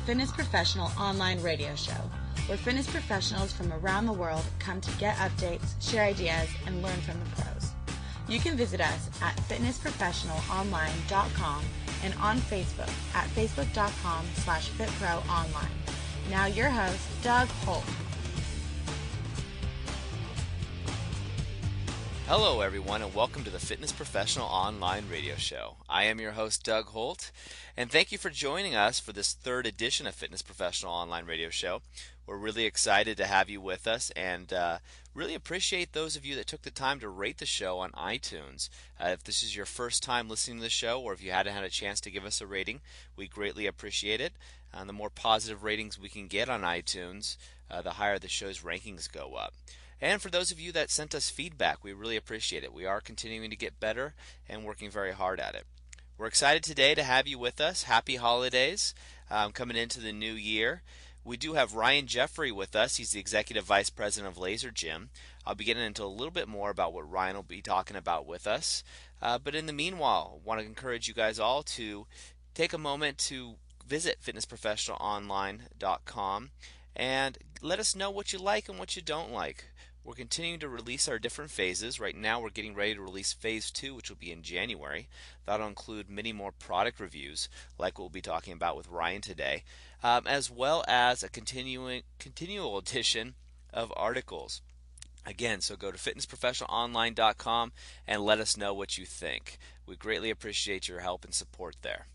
Fitness Professional online radio show, where fitness professionals from around the world come to get updates, share ideas, and learn from the pros. You can visit us at fitnessprofessionalonline.com and on Facebook at facebook.com/fitproonline. Now your host, Doug Holt. Hello everyone, and welcome to the Fitness Professional Online Radio Show. I am your host, Doug Holt, and thank you for joining us for this third edition of Fitness Professional Online Radio Show. We're really excited to have you with us, and really appreciate those of you that took the time to rate the show on iTunes. If this is your first time listening to the show, or if you hadn't had a chance to give us a rating, we greatly appreciate it. The more positive ratings we can get on iTunes, the higher the show's rankings go up. And for those of you that sent us feedback, we really appreciate it. We are continuing to get better and working very hard at it. We're excited today to have you with us. Happy holidays coming into the new year. We do have Ryan Jeffery with us. He's the Executive Vice President of Laser Gym. I'll be getting into a little bit more about what Ryan will be talking about with us. But in the meanwhile, I want to encourage you guys all to take a moment to visit fitnessprofessionalonline.com and let us know what you like and what you don't like. We're continuing to release our different phases. Right now we're getting ready to release Phase 2, which will be in January. That'll include many more product reviews, like we'll be talking about with Ryan today, as well as a continual edition of articles. Again, so go to fitnessprofessionalonline.com and let us know what you think. We greatly appreciate your help and support there.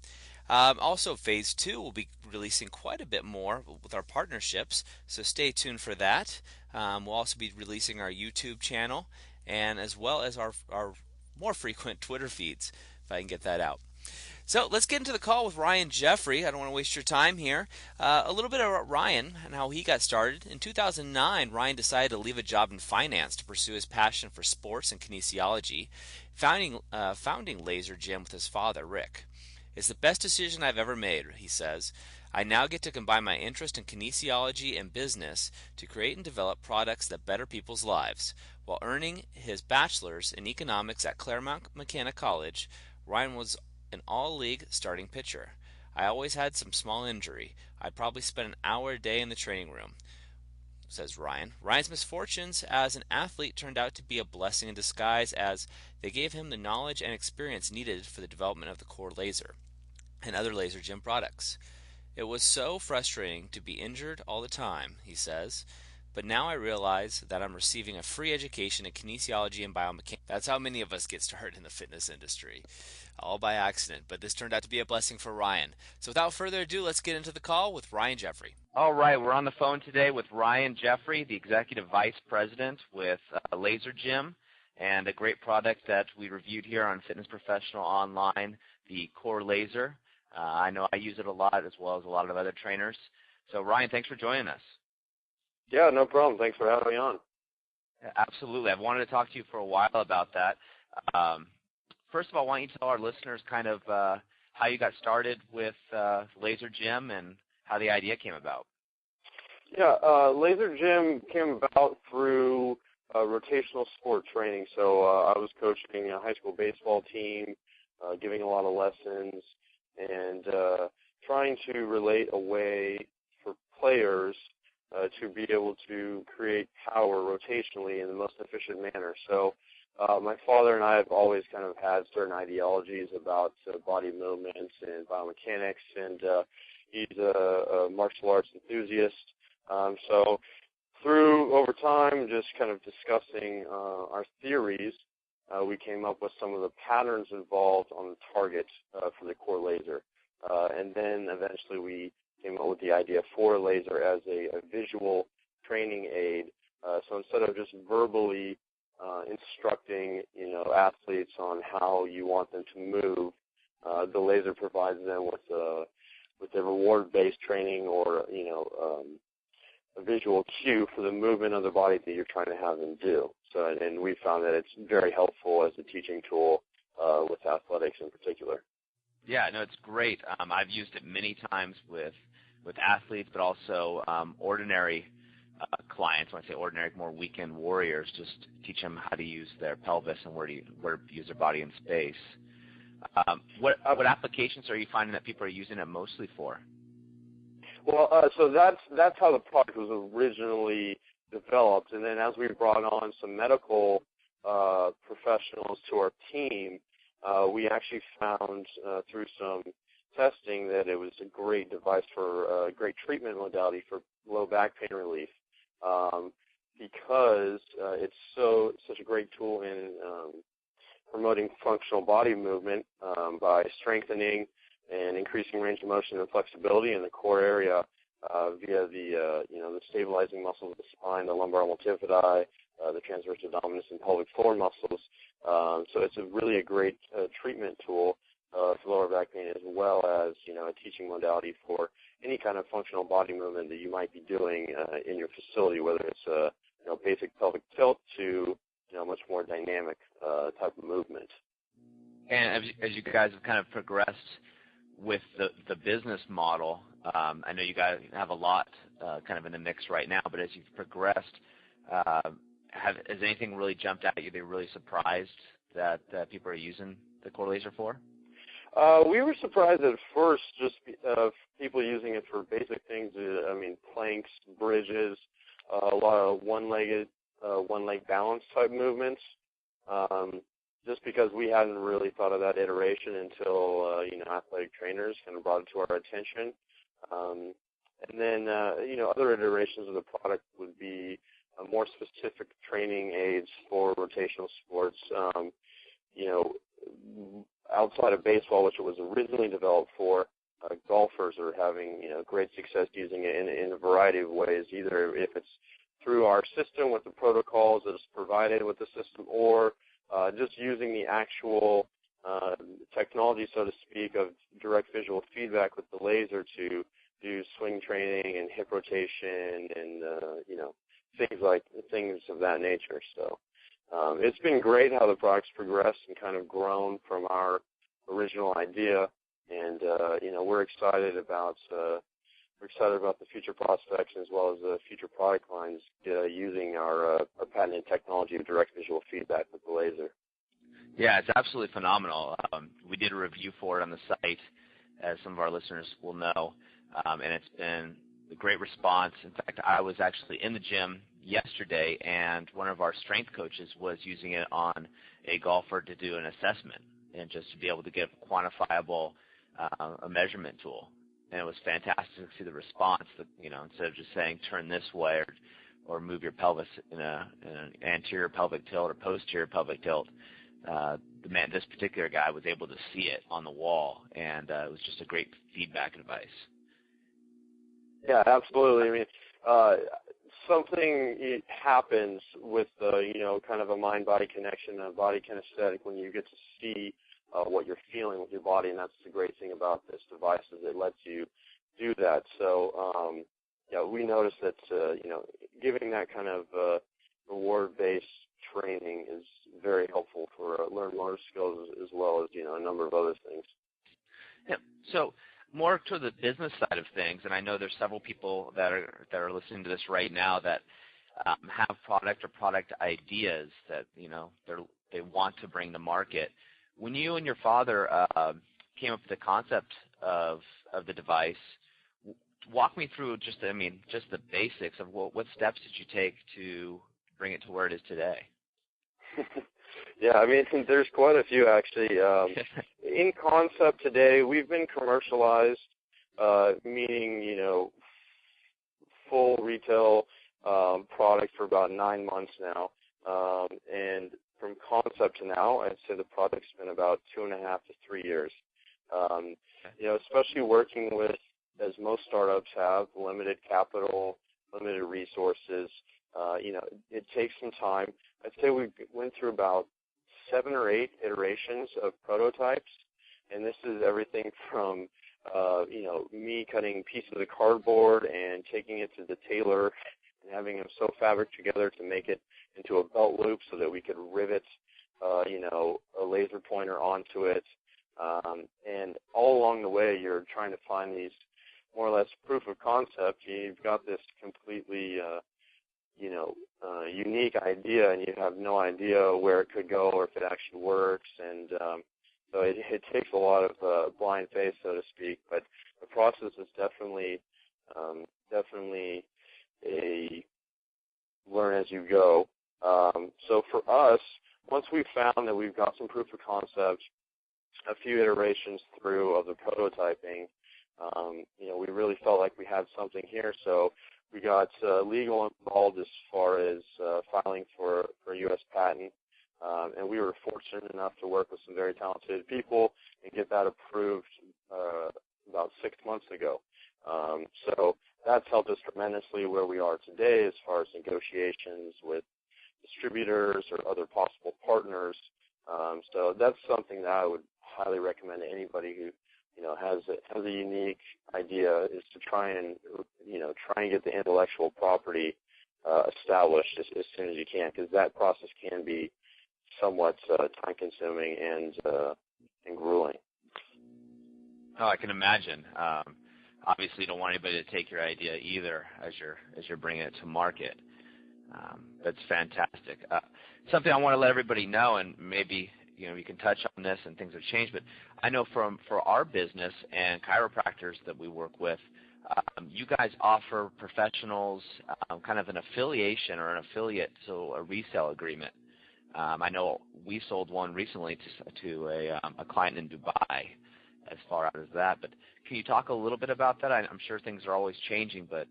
Also, Phase 2 will be releasing quite a bit more with our partnerships, so stay tuned for that. We'll also be releasing our YouTube channel, and as well as our more frequent Twitter feeds, if I can get that out. So let's get into the call with Ryan Jeffery. I don't want to waste your time here. A little bit about Ryan and how he got started. In 2009, Ryan decided to leave a job in finance to pursue his passion for sports and kinesiology, founding Laser Gym with his father, Rick. It's the best decision I've ever made, he says. I now get to combine my interest in kinesiology and business to create and develop products that better people's lives. While earning his bachelor's in economics at Claremont McKenna College, Ryan was an all-league starting pitcher. I always had some small injury. I'd probably spend an hour a day in the training room, says Ryan. Ryan's misfortunes as an athlete turned out to be a blessing in disguise, as they gave him the knowledge and experience needed for the development of the Core Laser and other Laser Gym products. It was so frustrating to be injured all the time, he says, but now I realize that I'm receiving a free education in kinesiology and biomechanics. That's how many of us get started in the fitness industry, all by accident, but this turned out to be a blessing for Ryan. So without further ado, let's get into the call with Ryan Jeffery. All right, we're on the phone today with Ryan Jeffery, the Executive Vice President with Laser Gym, and a great product that we reviewed here on Fitness Professional Online, the Core Laser. I know I use it a lot, as well as a lot of other trainers. So Ryan, thanks for joining us. Yeah, no problem. Thanks for having me on. Absolutely. I've wanted to talk to you for a while about that. First of all, why don't you tell our listeners kind of how you got started with Laser Gym and how the idea came about? Yeah, Laser Gym came about through rotational sport training. So I was coaching a high school baseball team, giving a lot of lessons, and trying to relate a way for players to be able to create power rotationally in the most efficient manner. So my father and I have always kind of had certain ideologies about body movements and biomechanics, and he's a martial arts enthusiast. So through, over time, just kind of discussing our theories, we came up with some of the patterns involved on the target for the Core Laser. And then eventually we came up with the idea for laser as a visual training aid. So instead of just verbally instructing, athletes on how you want them to move, the laser provides them with a reward-based training, or a visual cue for the movement of the body that you're trying to have them do. So, and we found that it's very helpful as a teaching tool with athletics in particular. Yeah, no, it's great. I've used it many times with athletes, but also ordinary clients. When I say ordinary, more weekend warriors, just teach them how to use their pelvis and where to use their body in space. What applications are you finding that people are using it mostly for? Well, so that's how the product was originally developed, and then as we brought on some medical professionals to our team, we actually found through some testing that it was a great device for a great treatment modality for low back pain relief, because it's such a great tool in promoting functional body movement by strengthening and increasing range of motion and flexibility in the core area via the stabilizing muscles of the spine, the lumbar multifidi, the transverse abdominis and pelvic floor muscles. So it's really a great treatment tool for lower back pain, as well as a teaching modality for any kind of functional body movement that you might be doing in your facility, whether it's basic pelvic tilt to much more dynamic type of movement. And as you guys have kind of progressed with the business model, I know you guys have a lot kind of in the mix right now, but as you've progressed, has anything really jumped out at you that you're really surprised that people are using the core laser for? We were surprised at first, just people using it for basic things. Planks, bridges, a lot of one-leg balance type movements. Just because we hadn't really thought of that iteration until athletic trainers kind of brought it to our attention. And then other iterations of the product would be more specific training aids for rotational sports. Outside of baseball, which it was originally developed for, golfers are having great success using it in a variety of ways, either if it's through our system with the protocols that is provided with the system, or just using the actual technology, so to speak, of direct visual feedback with the laser to do swing training and hip rotation and things of that nature. So it's been great how the product's progressed and kind of grown from our original idea, and we're excited about the future prospects as well as the future product lines using our patented technology of direct visual feedback with the laser. Yeah, it's absolutely phenomenal. We did a review for it on the site, as some of our listeners will know, and it's been a great response. In fact, I was actually in the gym yesterday, and one of our strength coaches was using it on a golfer to do an assessment and just to be able to get a quantifiable a measurement tool. And it was fantastic to see the response that, instead of just saying turn this way or move your pelvis in an anterior pelvic tilt or posterior pelvic tilt, this particular guy was able to see it on the wall, and it was just a great feedback device. Yeah, absolutely. Something happens with kind of a mind-body connection, a body kinesthetic, when you get to see what you're feeling with your body, and that's the great thing about this device, is it lets you do that. So, we noticed that giving that kind of reward-based training is very helpful for learn motor skills as well as a number of other things. Yeah. So more to the business side of things, and I know there's several people that are listening to this right now that have product or product ideas that they want to bring to market. When you and your father came up with the concept of the device, walk me through just the basics of what steps did you take to bring it to where it is today? Yeah, there's quite a few actually. In concept today, we've been commercialized, meaning full retail product for about 9 months now, and from concept to now, I'd say the product's been about 2.5 to 3 years. Especially working with, as most startups have, limited capital, limited resources. It takes some time. I'd say we went through about 7 or 8 iterations of prototypes, and this is everything from me cutting pieces of cardboard and taking it to the tailor and having them sew fabric together to make it into a belt loop so that we could rivet a laser pointer onto it, and all along the way you're trying to find these more or less proof of concept. You've got this completely unique idea, and you have no idea where it could go or if it actually works, and so it takes a lot of blind faith, so to speak, but the process is definitely definitely a learn as you go. So for us, once we've found that we've got some proof of concept, a few iterations through of the prototyping, we really felt like we had something here. So we got legal involved as far as filing for a U.S. patent, and we were fortunate enough to work with some very talented people and get that approved about 6 months ago. So that's helped us tremendously where we are today as far as negotiations with distributors or other possible partners. So that's something that I would highly recommend to anybody who has a unique idea, is to try and get the intellectual property established as soon as you can, because that process can be somewhat time consuming and grueling. Oh, I can imagine. Obviously, you don't want anybody to take your idea either as you're bringing it to market. That's fantastic. Something I want to let everybody know, and maybe you can touch on this and things have changed, but I know for our business and chiropractors that we work with, you guys offer professionals kind of an affiliation or an affiliate, so a resale agreement. I know we sold one recently to a client in Dubai, as far out as that. But can you talk a little bit about that? I'm sure things are always changing, but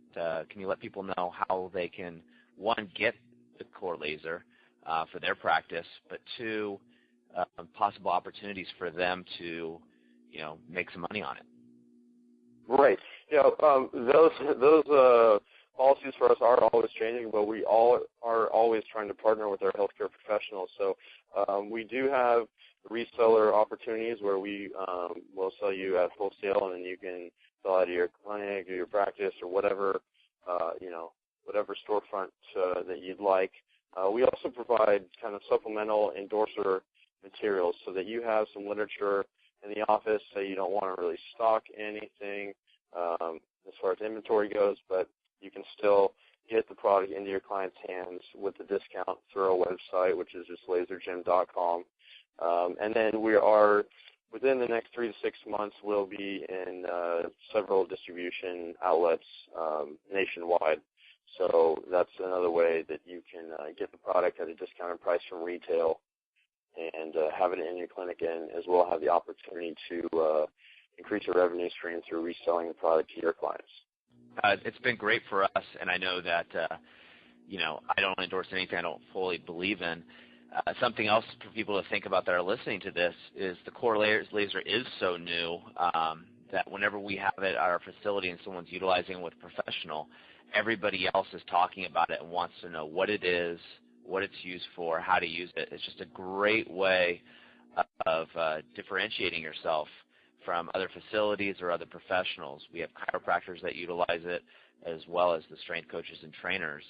can you let people know how they can, one, get the core laser for their practice, but two, possible opportunities for them to, make some money on it? Right. Those policies for us are always changing, but we all are always trying to partner with our healthcare professionals. So we do have reseller opportunities where we will sell you at wholesale, and then you can sell out of your clinic or your practice or whatever, whatever storefront that you'd like. We also provide kind of supplemental endorser materials so that you have some literature in the office, so you don't want to really stock anything as far as inventory goes, but you can still get the product into your client's hands with the discount through our website, which is just lasergym.com. And then we are, within the next 3 to 6 months, we'll be in several distribution outlets nationwide. So that's another way that you can get the product at a discounted price from retail and have it in your clinic, and as well have the opportunity to increase your revenue stream through reselling the product to your clients. It's been great for us, and I know that, I don't endorse anything I don't fully believe in. Something else for people to think about that are listening to this is the core laser is so new that whenever we have it at our facility and someone's utilizing it with a professional, everybody else is talking about it and wants to know what it is, what it's used for, how to use it. It's just a great way of differentiating yourself from other facilities or other professionals. We have chiropractors that utilize it, as well as the strength coaches and trainers.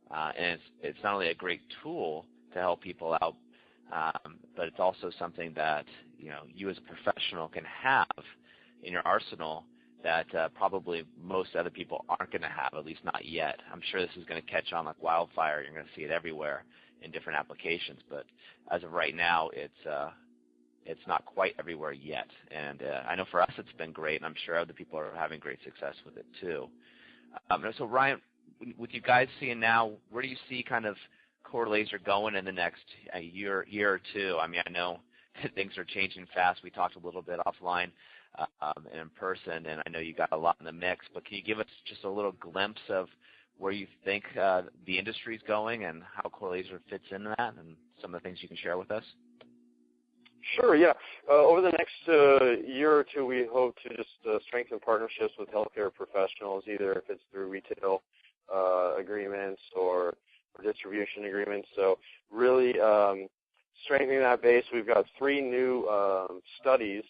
And it's not only a great tool to help people out, but it's also something that you as a professional can have in your arsenal that probably most other people aren't going to have, at least not yet. I'm sure this is going to catch on like wildfire. You're going to see it everywhere in different applications, but as of right now, it's not quite everywhere yet. And I know for us it's been great, and I'm sure other people are having great success with it too. So Ryan, with you guys seeing now, where do you see kind of core laser going in the next year or two? I mean, I know things are changing fast. We talked a little bit offline and in person, and I know you got a lot in the mix, but can you give us just a little glimpse of where you think the industry's going and how core laser fits into that, and some of the things you can share with us? Sure, yeah. Over the next year or two, we hope to just strengthen partnerships with healthcare professionals, either if it's through retail agreements or distribution agreements. So really strengthening that base. We've got 3 new studies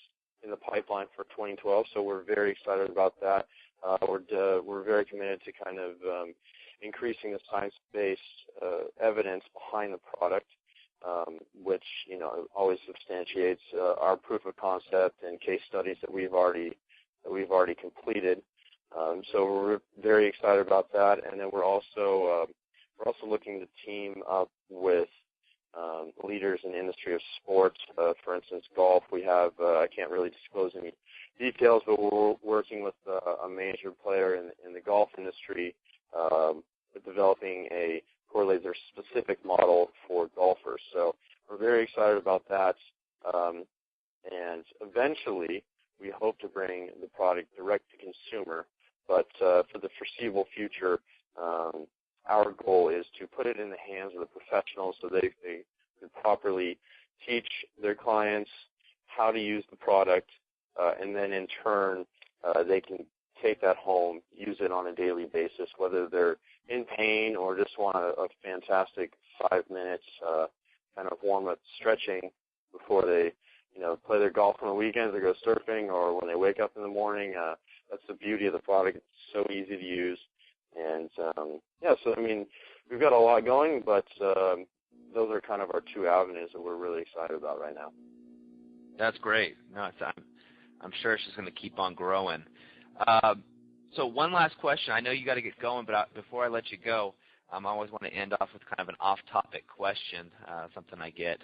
in the pipeline for 2012, so we're very excited about that. We're very committed to kind of increasing the science-based evidence behind the product, which always substantiates our proof of concept and case studies that we've already completed. So we're very excited about that, and then we're also looking to team up with leaders in the industry of sports. For instance, golf. We have I can't really disclose any details, but we're working with a major player in the golf developing a core laser specific model for golfers. So we're very excited about that. And eventually, we hope to bring the product direct to consumer. But for the foreseeable future, our goal is to put it in the hands of the professionals so they can properly teach their clients how to use the product, and then in turn, they can take that home, use it on a daily basis, whether they're in pain or just want a fantastic 5 minutes kind of warm-up stretching before they, play their golf on the weekends or go surfing, or when they wake up in the morning. That's the beauty of the product. It's so easy to use. And, so, we've got a lot going, but those are kind of our two avenues that we're really excited about right now. That's great. No, I'm sure it's just going to keep on growing. So one last question. I know you got to get going, but before I let you go, I always want to end off with kind of an off-topic question, something I get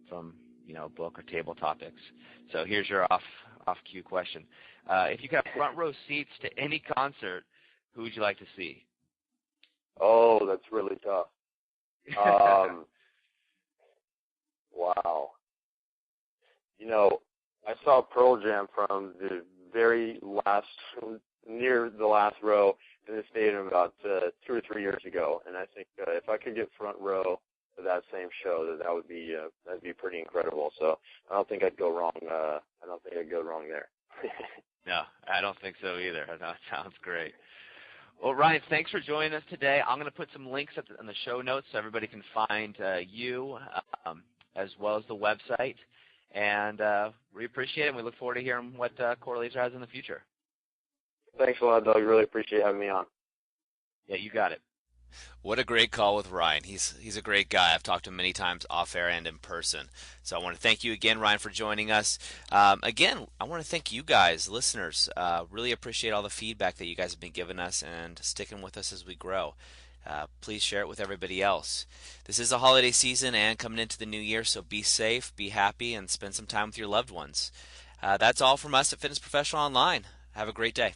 from book or table topics. So here's your off-cue question. If you could have front row seats to any concert, who would you like to see? Oh, that's really tough. Wow. I saw Pearl Jam from the very near the last row in the stadium about 2 or 3 years ago, and I think if I could get front row to that same show, that'd be pretty incredible. So I don't think I'd go wrong. There. No, I don't think so either. That sounds great. Well, Ryan, thanks for joining us today. I'm going to put some links in the show notes so everybody can find you as well as the website. And we appreciate it, and we look forward to hearing what Core Laser has in the future. Thanks a lot, Doug. Really appreciate having me on. Yeah, you got it. What a great call with Ryan. He's a great guy. I've talked to him many times off air and in person. So I want to thank you again, Ryan, for joining us. Again, I want to thank you guys, listeners. Really appreciate all the feedback that you guys have been giving us and sticking with us as we grow. Please share it with everybody else. This is a holiday season and coming into the new year, so be safe, be happy, and spend some time with your loved ones. That's all from us at Fitness Professional Online. Have a great day.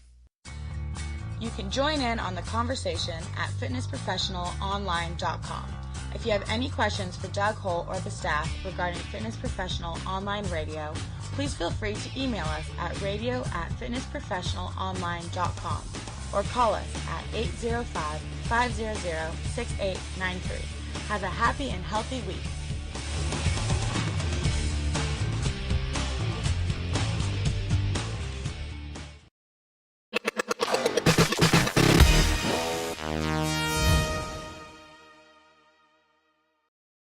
You can join in on the conversation at fitnessprofessionalonline.com. If you have any questions for Doug Holt or the staff regarding Fitness Professional Online Radio, please feel free to email us at radio@fitnessprofessionalonline.com or call us at 805-500-6893. Have a happy and healthy week.